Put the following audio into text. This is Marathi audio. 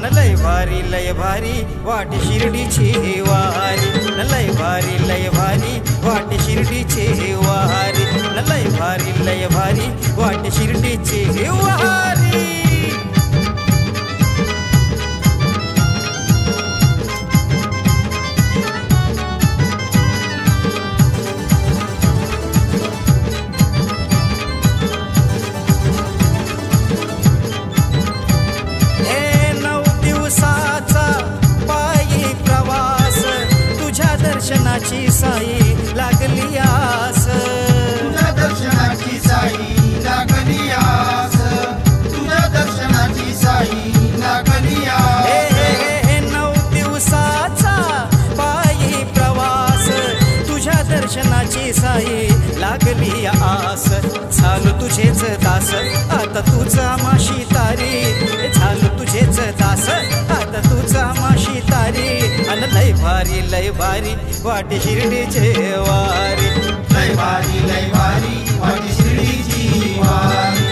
न लय भारी वाट शिर्डीची वारी, न लय भारी वाट शिर्डीची वारी, न लय भारी वाट शिर्डीची वारी. दर्शनाची साई लागली आस, तुझ्या दर्शनाची साई लागली आस, तुझ्या दर्शनाची साई लागली आस. हे 9 दिवसाचा पायी प्रवास, तुझ्या दर्शनाची साई लागली आस. झालो तुझेच दास आता तुझा माशी तारी, झालो तुझेच दास आता तुझा माशी तारी. अन लय भारी वाट शिर्डीचे वारी, लय भारी